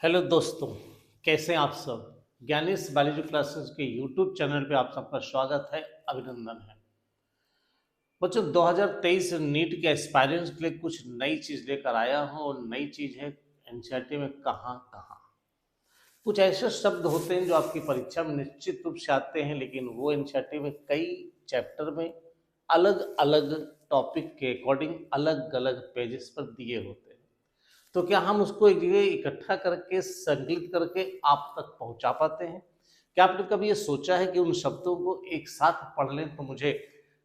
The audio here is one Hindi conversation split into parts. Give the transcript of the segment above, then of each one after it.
हेलो दोस्तों, कैसे हैं आप सब। ज्ञानीस बायोलॉजी क्लासेस के यूट्यूब चैनल पे आप सबका स्वागत है, अभिनंदन है। बच्चों, 2023 नीट के एस्पायरेंट्स के लिए कुछ नई चीज लेकर आया हूँ और नई चीज है एनसीईआरटी में कहाँ कहाँ। कुछ ऐसे शब्द होते हैं जो आपकी परीक्षा में निश्चित रूप से आते हैं, लेकिन वो एनसीईआरटी में कई चैप्टर में अलग अलग टॉपिक के अकॉर्डिंग अलग अलग पेजेस पर दिए होते हैं। तो क्या हम उसको एक जगह इकट्ठा करके संकलित करके आप तक पहुंचा पाते हैं? क्या आपने कभी ये सोचा है कि उन शब्दों को एक साथ पढ़ लें तो मुझे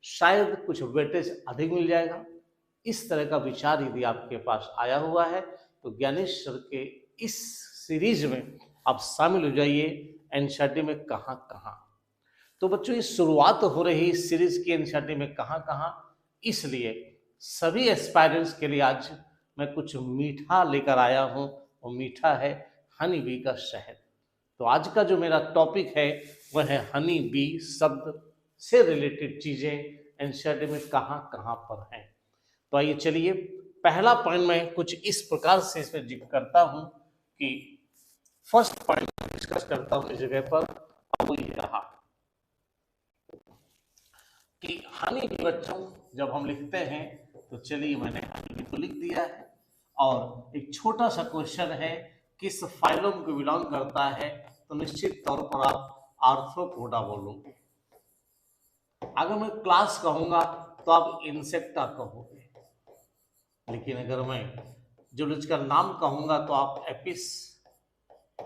शायद कुछ वेटेज अधिक मिल जाएगा? इस तरह का विचार यदि आपके पास आया हुआ है तो ज्ञानेश सर के इस सीरीज में आप शामिल हो जाइए, एनसीईआरटी में कहाँ कहाँ। तो बच्चों, इस शुरुआत हो रही इस सीरीज की एनसीईआरटी में कहाँ कहाँ, इसलिए सभी एस्पायरेंट्स के लिए आज मैं कुछ मीठा लेकर आया हूं और मीठा है हनी बी का शहद। तो आज का जो मेरा टॉपिक है वह है हनी बी शब्द से रिलेटेड चीजें एनसीईआरटी में कहाँ कहाँ पर हैं। तो आइए चलिए, पहला पॉइंट मैं कुछ इस प्रकार से इसमें जिक्र करता हूं कि फर्स्ट पॉइंट डिस्कस करता हूं इस जगह पर, और वो ये रहा कि हनी बी बच्चों जब हम लिखते हैं तो चलिए मैंने हनी बी को लिख दिया है और एक छोटा सा क्वेश्चन है किस फाइलम को बिलोंग करता है, तो निश्चित तौर पर आप आर्थ्रोपोडा बोलोगे। अगर मैं क्लास कहूंगा तो आप इंसेक्टा कहोगे, लेकिन अगर मैं जूलॉजी का नाम कहूंगा तो आप एपिस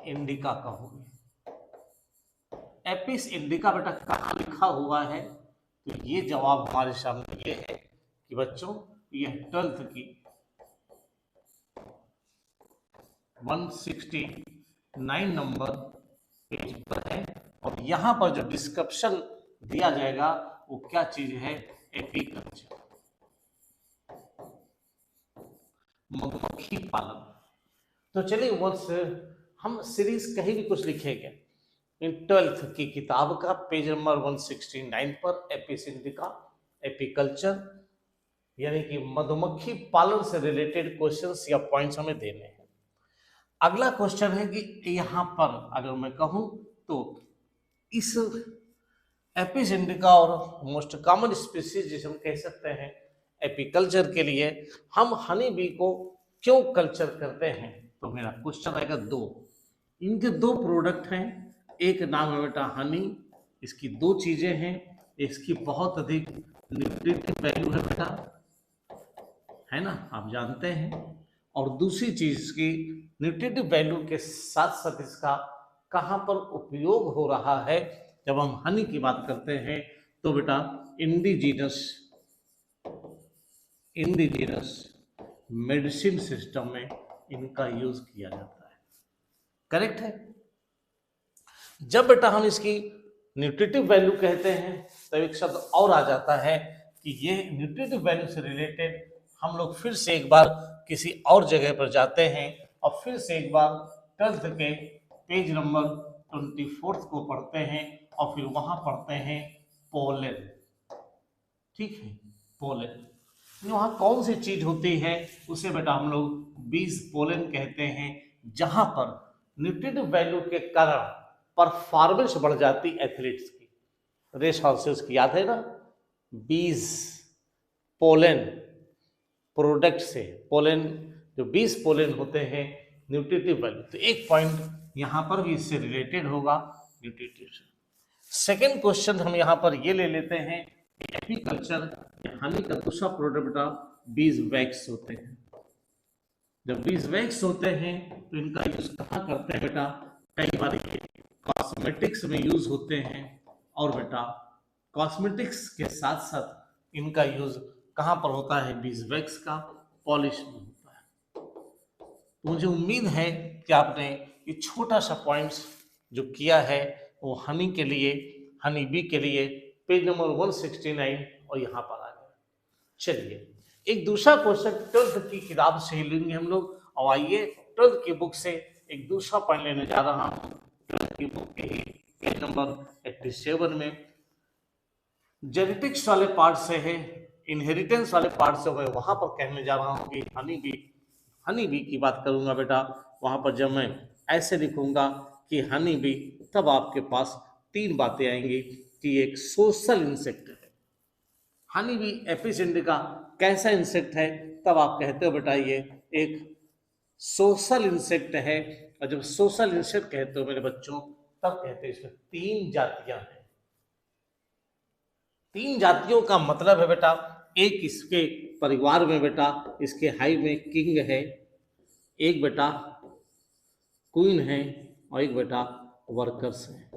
इंडिका कहोगे। एपिस इंडिका बेटा कहाँ लिखा हुआ है, तो ये जवाब हमारे सामने ये है कि बच्चों यह 12th की 169 नंबर पेज पर है और यहां पर जो डिस्क्रिप्शन दिया जाएगा वो क्या चीज है, एपीकल्चर, मधुमक्खी पालन। तो चलिए वंस हम सीरीज कहीं भी कुछ लिखेंगे इन 12th की किताब का पेज नंबर 169 पर एपिस इंडिका एपीकल्चर यानी कि मधुमक्खी पालन से रिलेटेड क्वेश्चंस या पॉइंट्स हमें देने हैं। अगला क्वेश्चन है कि यहां पर अगर मैं कहूं तो इस एपिस इंडिका और मोस्ट कॉमन स्पीसीज जिसे हम कह सकते हैं एपीकल्चर के लिए हम हनी बी को क्यों कल्चर करते हैं, तो मेरा क्वेश्चन आएगा दो। इनके दो प्रोडक्ट हैं, एक नाम है बेटा हनी, इसकी दो चीजें हैं, इसकी बहुत अधिक न्यूट्रिटिव वैल्यू है बेटा, है ना, आप जानते हैं। और दूसरी चीज की न्यूट्रिटिव वैल्यू के साथ साथ इसका कहां पर उपयोग हो रहा है, जब हम हनी की बात करते हैं तो बेटा इंडिजीनस मेडिसिन सिस्टम में इनका यूज किया जाता है। करेक्ट है। जब बेटा हम इसकी न्यूट्रिटिव वैल्यू कहते हैं तब एक शब्द और आ जाता है कि ये न्यूट्रिटिव वैल्यू से रिलेटेड हम लोग फिर से एक बार किसी और जगह पर जाते हैं और फिर से एक बार 12th के पेज नंबर 24 को पढ़ते हैं और फिर वहां पढ़ते हैं पोलन। ठीक है, पोलन वहां कौन सी चीज होती है उसे बेटा हम लोग बीज पोलन कहते हैं, जहां पर न्यूट्रिटिव वैल्यू के कारण परफॉर्मेंस बढ़ जाती एथलीट्स की। रेस हॉर्सेस की याद है ना, बीज पोलन प्रोडक्ट से पोलन जो 20 पोलन होते हैं न्यूट्रिटिव वैल्यू, तो एक पॉइंट यहां पर भी इससे रिलेटेड होगा न्यूट्रिटिव से। सेकेंड क्वेश्चन हम यहां पर ये ले लेते हैं, एपीकल्चर हनी का दूसरा प्रोडक्ट बेटा बीज वैक्स होते हैं। जब बीज वैक्स होते हैं तो इनका यूज कहाँ करते हैं बेटा, कई बार कॉस्मेटिक्स में यूज होते हैं और बेटा कॉस्मेटिक्स के साथ साथ इनका यूज कहां पर होता है, बीज वैक्स का पॉलिश में होता है। तो मुझे उम्मीद है कि आपने ये छोटा सा पॉइंट्स जो किया है वो हनी के लिए, हनी बी के लिए पेज नंबर 169 और यहां पर आ गया। चलिए एक दूसरा क्वेश्चन 12th की किताब से ही लेंगे हम लोग, और आइए 12th की बुक से एक दूसरा पॉइंट लेने जा रहा हूं। 12th की बुक के पेज नंबर 87 में जेनेटिक्स वाले पार्ट से है, इनहेरिटेंस वाले पार्ट से मैं वहां पर कहने जा रहा हूं कि हनी बी की बात करूंगा बेटा, वहां पर जब मैं ऐसे लिखूंगा कि हनी बी, तब आपके पास 3 बातें आएंगी कि एक सोशल इंसेक्ट है। हनी बी एपिस इंडिका कैसा इंसेक्ट है, तब आप कहते हो बेटा ये एक सोशल इंसेक्ट है। और जब सोशल इंसेक्ट कहते हो मेरे बच्चों, तब कहते हैं इसमें 3 जातियां हैं। 3 जातियों का मतलब है बेटा, एक इसके परिवार में बेटा इसके हाई में किंग है, एक बेटा क्वीन है, और एक बेटा वर्कर्स है।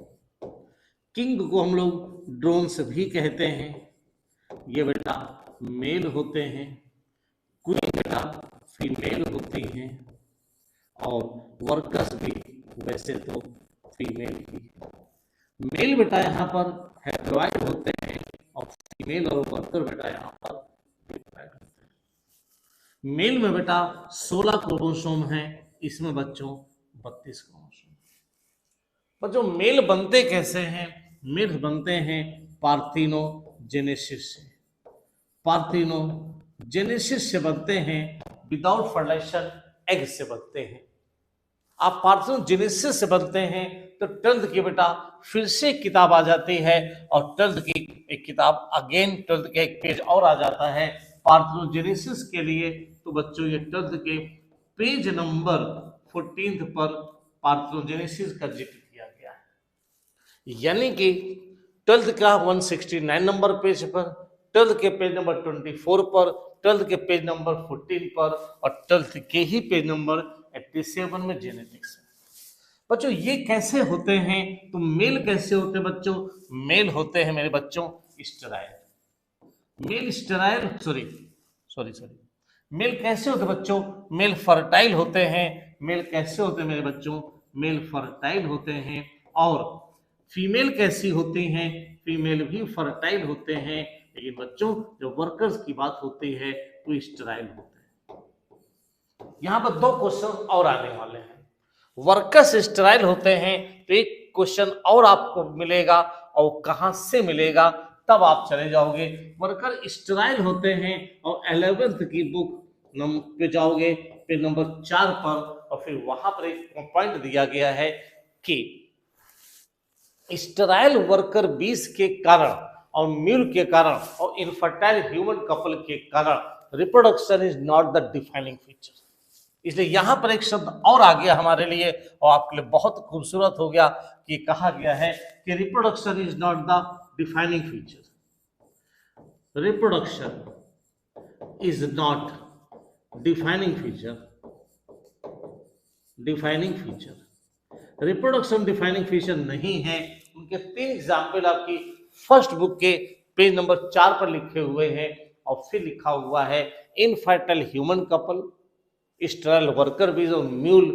किंग को हम लोग ड्रोन्स भी कहते हैं, ये बेटा मेल होते हैं। क्वीन बेटा फीमेल होती हैं, और वर्कर्स भी वैसे तो फीमेल ही। मेल बेटा यहाँ पर हैप्लॉइड होते हैं, और फीमेल और वर्कर बेटा यहाँ पर डिप्लॉइड होते हैं। मेल में बेटा 16 क्रोमोसोम है, इसमें बच्चों 32 क्रोमोसोम। बच्चों मेल बनते कैसे हैं? मेल बनते हैं पार्थिनोजेनेसिस से। पार्थिनोजेनेसिस से बनते हैं, विदाउट फर्टिलाइजेशन एग से बनते हैं। आप पार्थिनोजेनेसिस से बनते हैं तो 12th की बेटा फिर से किताब आ जाती है, और 12th की एक किताब अगेन 12th का एक पेज और आ जाता है पार्थिनोजेनेसिस के लिए। तो बच्चों ये 12th के पेज नंबर 14 पर पार्थिनोजेनेसिस का जिक्र किया गया है। यानी कि 12th का 169 नंबर पेज पर, 12th के पेज नंबर 24 पर, 12th के पेज नंबर 14 पर, और 12th के ही पेज नंबर 87 में जेनेटिक्स है। बच्चों ये कैसे होते हैं? तो मेल कैसे होते हैं बच्चों? मेल होते हैं मेरे बच्चों sterile. Male sterile sorry male कैसे होते हैं बच्चों? मेल फर्टाइल होते हैं। मेल कैसे होते हैं मेरे बच्चों? मेल फर्टाइल होते हैं। और फीमेल कैसी होती हैं? फीमेल भी फर्टाइल होते हैं। लेकिन बच्चों जब वर्कर्स की बात होती है तो स्टेराइल होते हैं। यहां पर 2 क्वेश्चन और आने वाले हैं। वर्कर्स स्टेराइल होते हैं तो एक क्वेश्चन और आपको मिलेगा, और कहां से मिलेगा तब आप चले जाओगे। वर्कर स्टेराइल होते हैं और 11th की बुक पे जाओगे, पेज नंबर 4 पर, और फिर वहां पर एक पॉइंट दिया गया है कि स्टेराइल वर्कर बीज के कारण और म्यूल के कारण और इनफर्टाइल ह्यूमन कपल के कारण reproduction is not the defining feature. इसलिए यहां पर एक शब्द और आ गया हमारे लिए, और आपके लिए बहुत खूबसूरत हो गया कि कहा गया है कि reproduction is not the defining feature. Reproduction is not defining feature. Reproduction defining feature नहीं है। उनके 3 एग्जाम्पल आपकी फर्स्ट बुक के पेज नंबर 4 पर लिखे हुए हैं, और फिर लिखा हुआ है infertile human couple, sterile worker बीज और म्यूल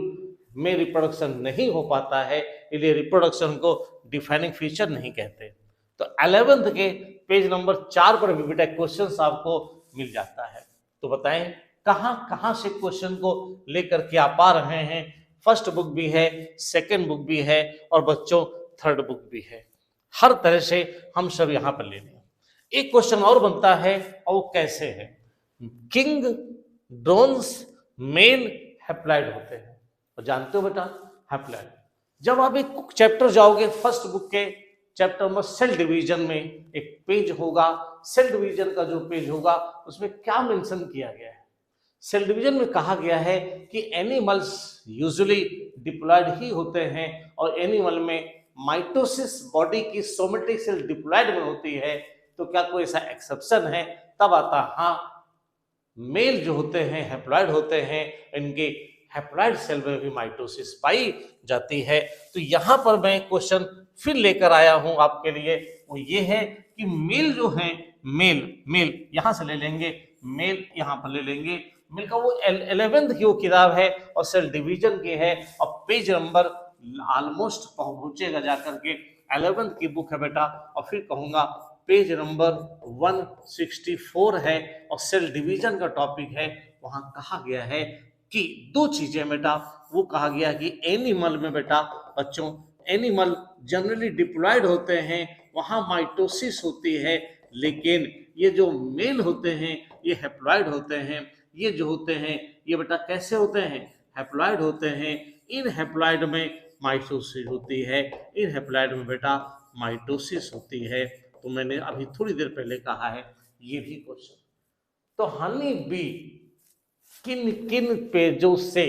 में रिप्रोडक्शन नहीं हो पाता है, इसलिए रिप्रोडक्शन को डिफाइनिंग फीचर नहीं कहते। तो 11th के पेज नंबर 4 पर भी बेटा क्वेश्चन आपको मिल जाता है। तो बताएं कहां से क्वेश्चन को लेकर के आप आ रहे हैं? फर्स्ट बुक भी है, सेकंड बुक भी है, और बच्चों थर्ड बुक भी है। हर तरह से हम सब यहां पर ले लें। एक क्वेश्चन और बनता है, और वो कैसे है? किंग ड्रोन्स मेल हैप्लॉइड होते हैं, और जानते हो बेटा हैप्लॉइड। जब आप एक चैप्टर जाओगे, फर्स्ट बुक के चैप्टर नंबर सेल डिवीजन में एक पेज होगा। सेल डिवीजन का जो पेज होगा उसमें क्या मेंशन किया गया है? सेल डिवीजन में कहा गया है कि एनिमल्स यूजुअली डिप्लॉयड ही होते हैं, और एनिमल में माइटोसिस बॉडी की सोमेटिक सेल डिप्लॉयड में होती है। तो क्या कोई ऐसा एक्सेप्शन है? तब आता हाँ, मेल जो होते हैं हैप्लॉइड होते हैं, इनके हैप्लॉइड सेल में भी माइटोसिस पाई जाती है। तो यहां पर मैं क्वेश्चन फिर लेकर आया हूं आपके लिए, वो ये है कि मेल जो है, मेल यहां से ले लेंगे, मेल यहां पर ले लेंगे। मेल का वो 11th की वो किताब है, और सेल डिवीजन की है, और पेज नंबर ऑलमोस्ट पहुंचेगा जाकर के 11th की बुक है बेटा। और फिर कहूंगा पेज नंबर 164 है, और सेल डिवीजन का टॉपिक है। वहां कहा गया है कि 2 चीजें बेटा, वो कहा गया कि एनिमल में बेटा बच्चों, एनिमल जनरली डिप्लॉयड होते हैं, वहां माइटोसिस होती है, लेकिन ये जो मेल होते हैं ये हैप्लॉइड होते हैं। ये जो होते हैं ये बेटा कैसे होते हैं? हैप्लॉइड होते हैं। इन हैप्लॉइड में माइटोसिस होती है, इन हैप्लॉइड में बेटा माइटोसिस होती है। तो मैंने अभी थोड़ी देर पहले कहा है ये भी क्वेश्चन। तो हनी बी किन किन पेजों से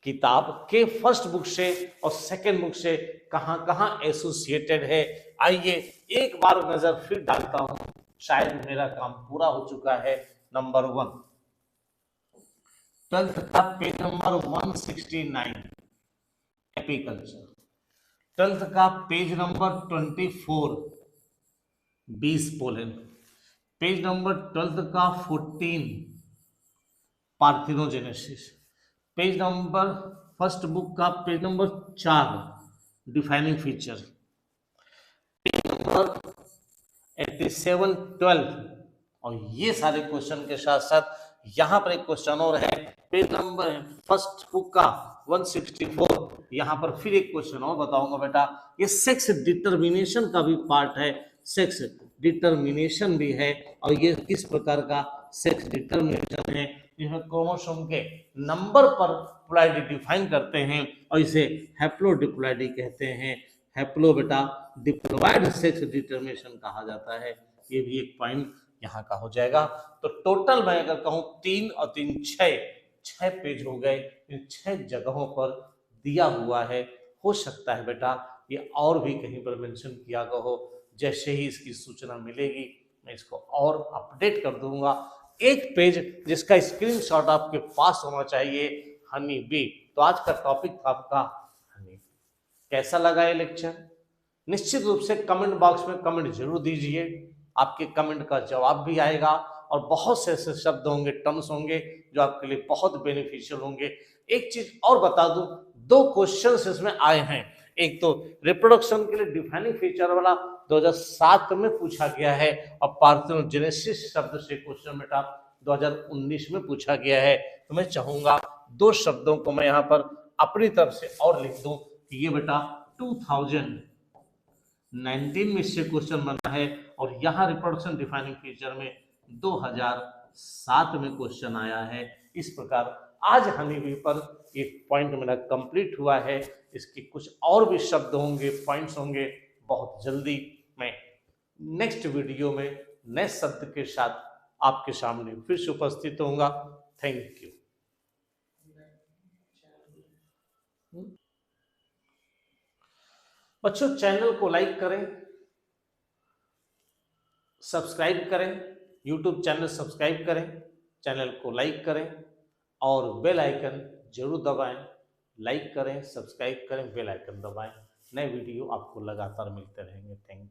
किताब के फर्स्ट बुक से और सेकंड बुक से कहां कहां एसोसिएटेड है, आइए एक बार नजर फिर डालता हूं, शायद मेरा काम पूरा हो चुका है। नंबर 1 12th का पेज नंबर 169 एपीकल्चर, 12th का पेज नंबर 24 बीस पोलन, पेज नंबर 12th का 14 parthenogenesis, page number first book का page number 4 defining feature, page number 87 12। और ये सारे क्वेश्चन के साथ साथ यहां पर एक क्वेश्चन और है, पेज नंबर फर्स्ट बुक का 164। यहां पर फिर एक क्वेश्चन और बताऊंगा बेटा, ये सेक्स डिटर्मिनेशन का भी पार्ट है, सेक्स डिटर्मिनेशन भी है। और ये किस प्रकार का सेक्स डिटर्मिनेशन है, जिसमें क्रोमोसोम के नंबर पर प्लॉइडी डिफाइन करते हैं और इसे हैप्लोडिप्लॉइडी कहते हैं। हैप्लो बेटा डिप्लॉइड सेक्स डिटर्मिनेशन कहा जाता है। ये भी एक पॉइंट यहाँ का हो जाएगा। तो टोटल मैं अगर कहूँ 3 और 3 6 पेज हो गए, इन 6 जगहों पर दिया हुआ है। हो सकता है बेटा ये और भी कहीं पर मेंशन किया गया हो, जैसे ही इसकी सूचना मिलेगी मैं इसको और अपडेट कर दूंगा। एक पेज जिसका स्क्रीनशॉट आपके पास होना चाहिए, हनी बी। तो आज का टॉपिक था आपका हनी बी। कैसा लगा ये लेक्चर? निश्चित रूप से कमेंट बॉक्स में कमेंट जरूर दीजिए, आपके कमेंट का जवाब भी आएगा और बहुत से ऐसे शब्द होंगे, टर्म्स होंगे जो आपके लिए बहुत बेनिफिशियल होंगे। एक चीज और बता दूं, 2 क्वेश्चंस इसमें आए हैं। एक तो रिप्रोडक्शन के लिए डिफाइनिंग फीचर वाला 2007 में पूछा गया है और पार्थेनोजेनेसिस शब्द से क्वेश्चन बेटा 2019 में पूछा गया है। तो मैं चाहूंगा 2 शब्दों को मैं यहाँ पर अपनी तरफ से और लिख दूं कि ये बेटा 2019 में इससे क्वेश्चन बना है और यहाँ रिप्रोडक्शन डिफाइनिंग फीचर में 2007 में क्वेश्चन आया है। इस प्रकार आज हनी बी पर एक पॉइंट मेरा कंप्लीट हुआ है। इसके कुछ और भी शब्द होंगे, पॉइंट्स होंगे, बहुत जल्दी मैं नेक्स्ट वीडियो में नए शब्द के साथ आपके सामने फिर से उपस्थित होऊंगा। Thank you. बच्चों चैनल को लाइक करें, सब्सक्राइब करें, यूट्यूब चैनल सब्सक्राइब करें, चैनल को लाइक करें और बेल आइकन जरूर दबाएं। लाइक करें, सब्सक्राइब करें, बेल आइकन दबाएं। नए वीडियो आपको लगातार मिलते रहेंगे। Thank you.